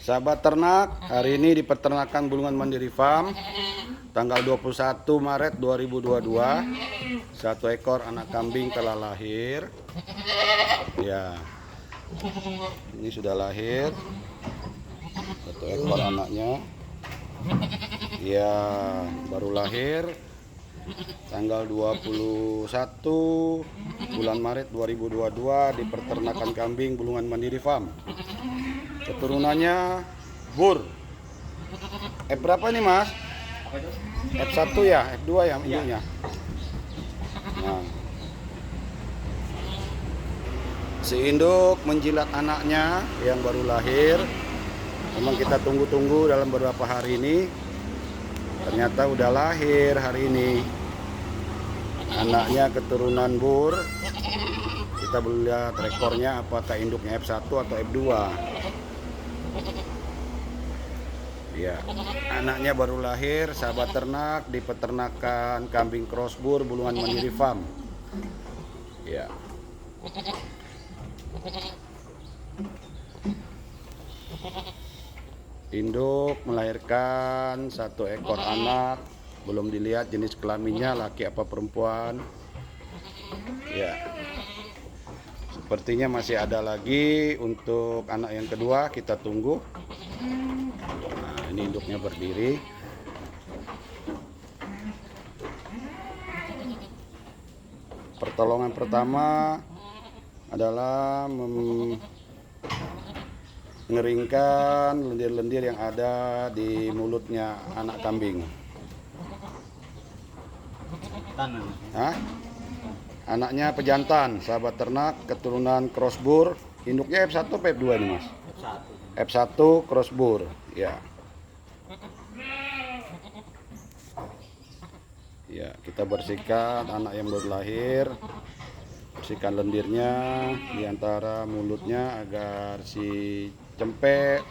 Sahabat ternak, hari ini di Peternakan Bulungan Mandiri Farm, tanggal 21 Maret 2022, satu ekor anak kambing telah lahir. Ya, ini sudah lahir satu ekor anaknya. Ya, baru lahir tanggal 21 bulan Maret 2022 di Peternakan Kambing Bulungan Mandiri Farm. Keturunannya Bur. F berapa nih Mas? F1 ya, F2 ya induknya. Nah, si induk menjilat anaknya yang baru lahir. Memang kita tunggu-tunggu dalam beberapa hari ini. Ternyata udah lahir hari ini. Anaknya keturunan Bur. Kita belum lihat rekornya apakah induknya F1 atau F2. Ya, anaknya baru lahir, sahabat ternak di Peternakan Kambing Cross Bur Bulungan Mandiri Farm. Ya. Induk melahirkan satu ekor anak, belum dilihat jenis kelaminnya laki apa perempuan. Ya. Sepertinya masih ada lagi untuk anak yang kedua, kita tunggu. Nah, ini induknya berdiri. Pertolongan pertama adalah mengeringkan lendir-lendir yang ada di mulutnya anak kambing. Hah? Anaknya pejantan, sahabat ternak, keturunan Cross Bur. Induknya F1 atau F2 nih Mas? F1 Cross Bur, ya. Ya, kita bersihkan anak yang baru lahir. Bersihkan lendirnya di antara mulutnya agar si cempek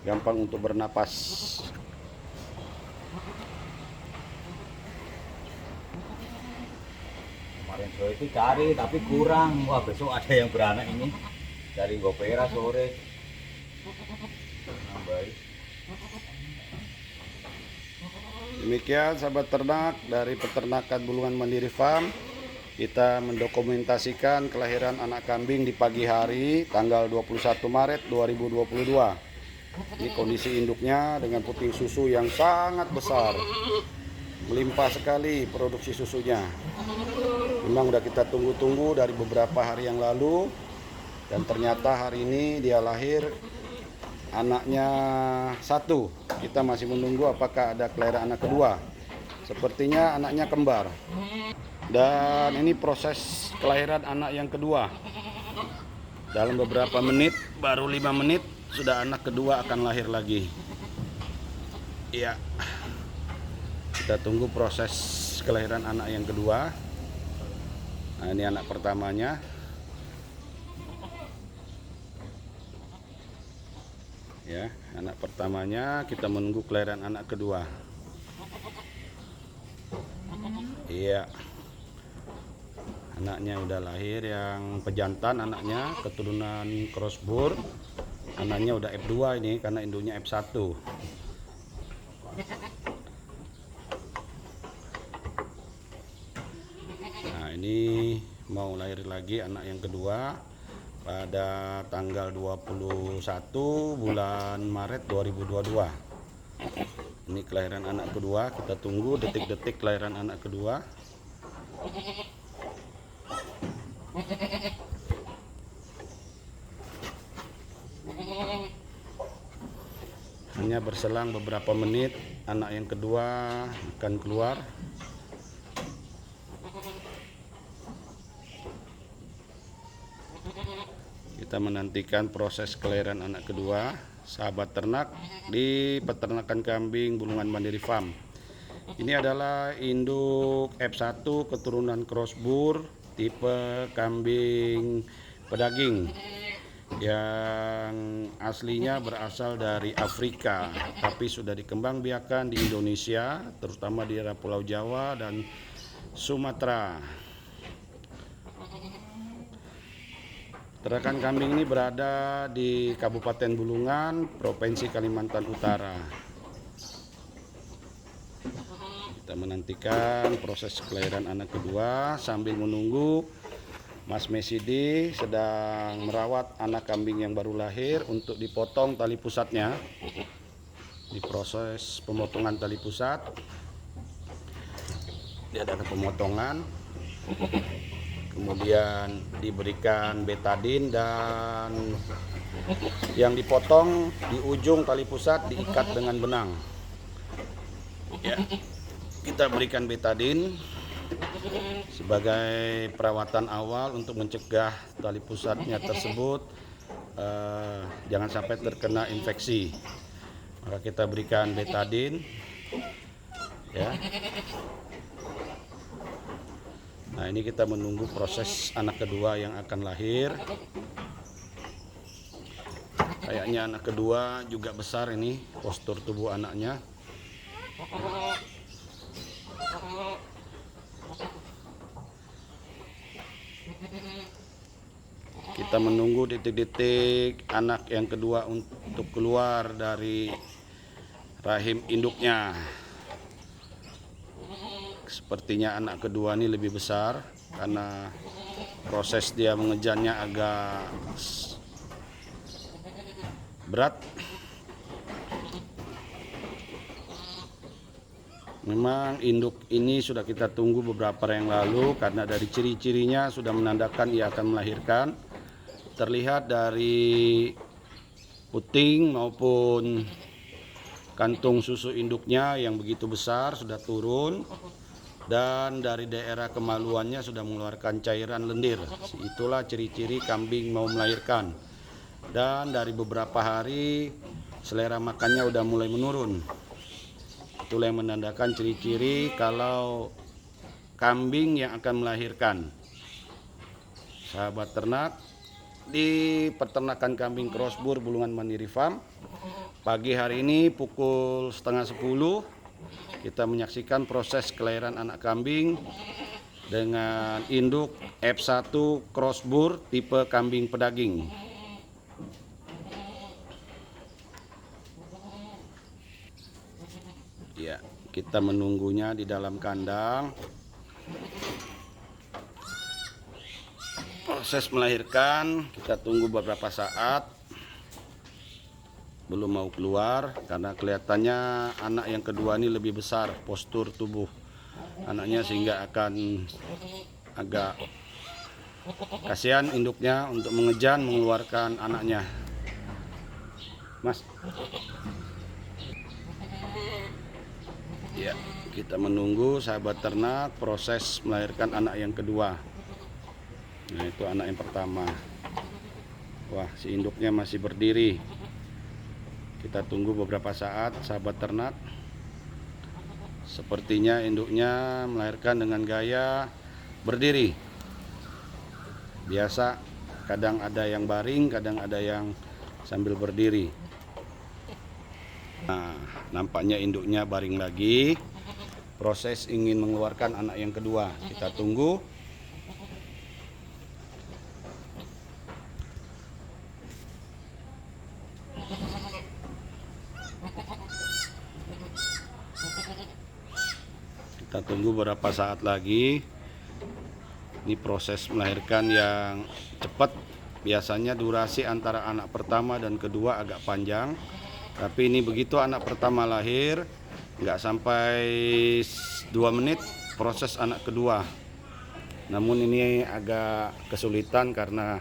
gampang untuk bernapas. Kemarin sore itu cari tapi kurang. Wah, besok ada yang beranak ini. Cari gopera sore. Nambahin. Demikian sahabat ternak dari Peternakan Bulungan Mandiri Farm. Kita mendokumentasikan kelahiran anak kambing di pagi hari tanggal 21 Maret 2022. Ini kondisi induknya dengan puting susu yang sangat besar. Melimpah sekali produksi susunya. Memang udah kita tunggu-tunggu dari beberapa hari yang lalu. Dan ternyata hari ini dia lahir anaknya satu. Kita masih menunggu apakah ada kelahiran anak kedua. Sepertinya anaknya kembar. Dan ini proses kelahiran anak yang kedua. Dalam beberapa menit, baru 5 menit sudah anak kedua akan lahir lagi. Iya. Kita tunggu proses kelahiran anak yang kedua. Nah, ini anak pertamanya. Ya, anak pertamanya, kita menunggu kelahiran anak kedua. Iya. Anaknya udah lahir yang pejantan, anaknya keturunan Cross Bur. Anaknya udah F2 ini karena induknya F1. Nah, ini mau lahir lagi anak yang kedua pada tanggal 21 bulan Maret 2022. Ini kelahiran anak kedua, kita tunggu detik-detik kelahiran anak kedua. Hanya berselang beberapa menit anak yang kedua akan keluar. Kita menantikan proses kelahiran anak kedua, sahabat ternak di Peternakan Kambing Bulungan Mandiri Farm. Ini adalah induk F1 keturunan Cross Bur, tipe kambing pedaging yang aslinya berasal dari Afrika, tapi sudah dikembangbiakan di Indonesia, terutama di daerah Pulau Jawa dan Sumatera. Peternakan kambing ini berada di Kabupaten Bulungan, Provinsi Kalimantan Utara. Kita menantikan proses kelahiran anak kedua sambil menunggu Mas Mesidi sedang merawat anak kambing yang baru lahir untuk dipotong tali pusatnya. Di proses pemotongan tali pusat, diadakan pemotongan, kemudian diberikan betadin, dan yang dipotong di ujung tali pusat diikat dengan benang. Ya, kita berikan betadin sebagai perawatan awal untuk mencegah tali pusatnya tersebut jangan sampai terkena infeksi. Maka kita berikan betadin, ya. Nah, ini kita menunggu proses anak kedua yang akan lahir. Kayaknya anak kedua juga besar ini postur tubuh anaknya. Kita menunggu detik-detik anak yang kedua untuk keluar dari rahim induknya. Sepertinya anak kedua ini lebih besar karena proses dia mengejannya agak berat. Memang induk ini sudah kita tunggu beberapa hari yang lalu karena dari ciri-cirinya sudah menandakan ia akan melahirkan. Terlihat dari puting maupun kantung susu induknya yang begitu besar sudah turun, dan dari daerah kemaluannya sudah mengeluarkan cairan lendir. Itulah ciri-ciri kambing mau melahirkan. Dan dari beberapa hari selera makannya udah mulai menurun. Itulah yang menandakan ciri-ciri kalau kambing yang akan melahirkan. Sahabat ternak, di peternakan kambing Crossburg Bulungan Mandiri Farm, pagi hari ini pukul 9:30 kita menyaksikan proses kelahiran anak kambing dengan induk F1 Crossburg tipe kambing pedaging. Ya, kita menunggunya di dalam kandang. Proses melahirkan kita tunggu beberapa saat, belum mau keluar karena kelihatannya anak yang kedua ini lebih besar postur tubuh anaknya, sehingga akan agak kasihan induknya untuk mengejan mengeluarkan anaknya. Mas, ya, kita menunggu sahabat ternak proses melahirkan anak yang kedua. Nah, itu anak yang pertama. Wah, si induknya masih berdiri. Kita tunggu beberapa saat sahabat ternak. Sepertinya induknya melahirkan dengan gaya berdiri. Biasa, kadang ada yang baring, kadang ada yang sambil berdiri. Nah, nampaknya induknya baring lagi. Proses ingin mengeluarkan anak yang kedua. Kita tunggu. Kita tunggu beberapa saat lagi. Ini proses melahirkan yang cepat. Biasanya durasi antara anak pertama dan kedua agak panjang. Tapi ini begitu anak pertama lahir, nggak sampai 2 menit proses anak kedua. Namun ini agak kesulitan karena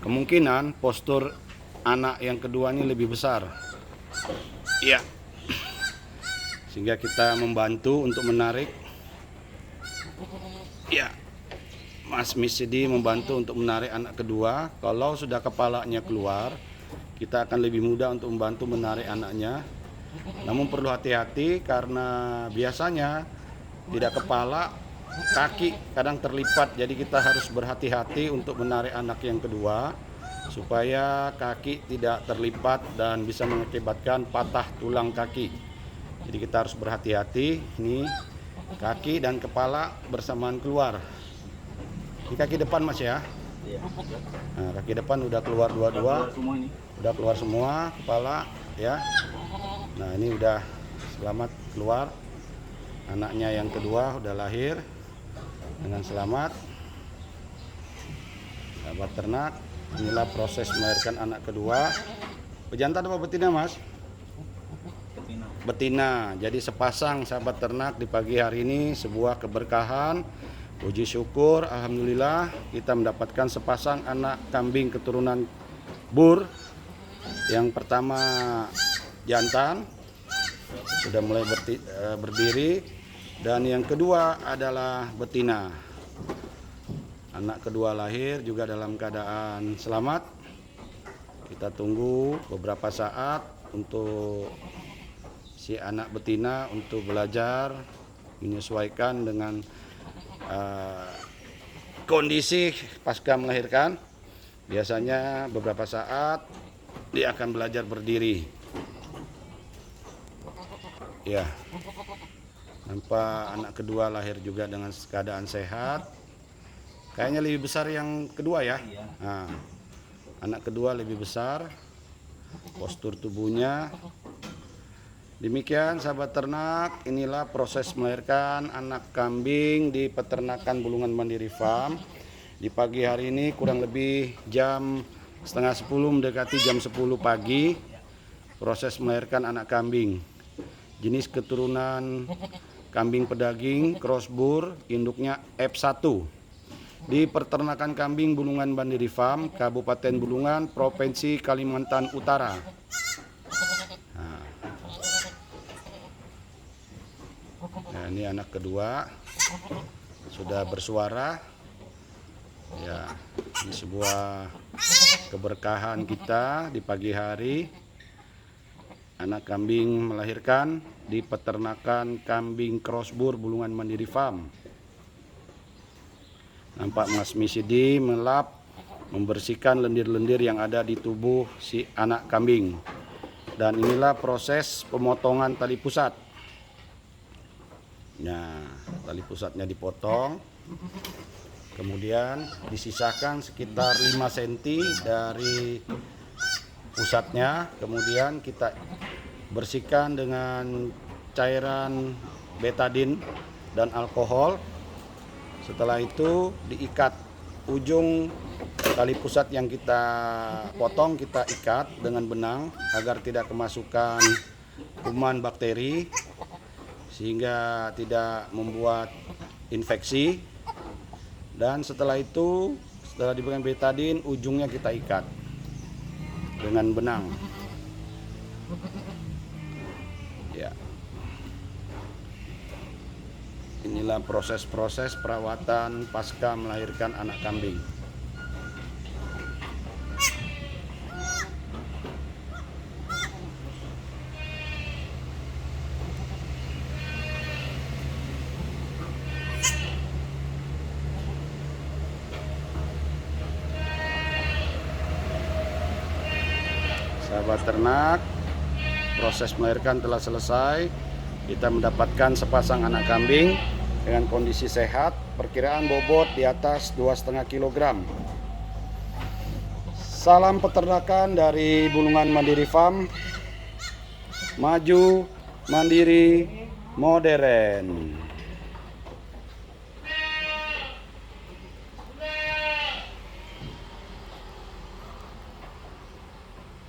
kemungkinan postur anak yang kedua ini lebih besar. Iya. Sehingga kita membantu untuk menarik. Ya, Mas Mesidi membantu untuk menarik anak kedua. Kalau sudah kepalanya keluar, kita akan lebih mudah untuk membantu menarik anaknya. Namun perlu hati-hati karena biasanya tidak kepala, kaki kadang terlipat. Jadi kita harus berhati-hati untuk menarik anak yang kedua supaya kaki tidak terlipat dan bisa mengakibatkan patah tulang kaki. Jadi kita harus berhati-hati. Nih, kaki dan kepala bersamaan keluar. Di kaki depan Mas ya. Iya. Nah, kaki depan udah keluar dua-dua, Keluar semua ini. udah keluar semua kepala ya. Nah ini udah selamat keluar, anaknya yang kedua udah lahir dengan selamat. Sahabat ternak, inilah proses melahirkan anak kedua. Pejantan apa betina, Mas? Betina. Betina. Jadi sepasang sahabat ternak di pagi hari ini, sebuah keberkahan. Puji syukur, alhamdulillah kita mendapatkan sepasang anak kambing keturunan Bur. Yang pertama jantan sudah mulai berdiri, dan yang kedua adalah betina. Anak kedua lahir juga dalam keadaan selamat. Kita tunggu beberapa saat untuk si anak betina untuk belajar menyesuaikan dengan kondisi pasca melahirkan. Biasanya beberapa saat dia akan belajar berdiri. Ya, nampak anak kedua lahir juga dengan keadaan sehat. Kayaknya lebih besar yang kedua ya. Iya. Nah, anak kedua lebih besar, postur tubuhnya. Demikian sahabat ternak, inilah proses melahirkan anak kambing di peternakan Bulungan Mandiri Farm. Di pagi hari ini kurang lebih jam setengah 10 mendekati jam 10 pagi. Proses melahirkan anak kambing. Jenis keturunan kambing pedaging cross Bur, induknya F1. Di peternakan kambing Bulungan Mandiri Farm, Kabupaten Bulungan, Provinsi Kalimantan Utara. Nah, ini anak kedua sudah bersuara. Ya, ini sebuah keberkahan kita di pagi hari. Anak kambing melahirkan di peternakan kambing crossbur Bulungan Mandiri Farm. Nampak Mas Misidi melap membersihkan lendir-lendir yang ada di tubuh si anak kambing. Dan inilah proses pemotongan tali pusat. Nah, tali pusatnya dipotong, kemudian disisakan sekitar 5 cm dari pusatnya, kemudian kita bersihkan dengan cairan betadin dan alkohol. Setelah itu diikat ujung tali pusat yang kita potong, kita ikat dengan benang agar tidak kemasukan kuman bakteri, sehingga tidak membuat infeksi. Dan setelah itu, setelah diberikan betadin, ujungnya kita ikat dengan benang. Ya. Inilah proses-proses perawatan pasca melahirkan anak kambing. Sahabat ternak, proses melahirkan telah selesai. Kita mendapatkan sepasang anak kambing dengan kondisi sehat, perkiraan bobot di atas 2,5 kg. Salam peternakan dari Bulungan Mandiri Farm. Maju, mandiri, modern.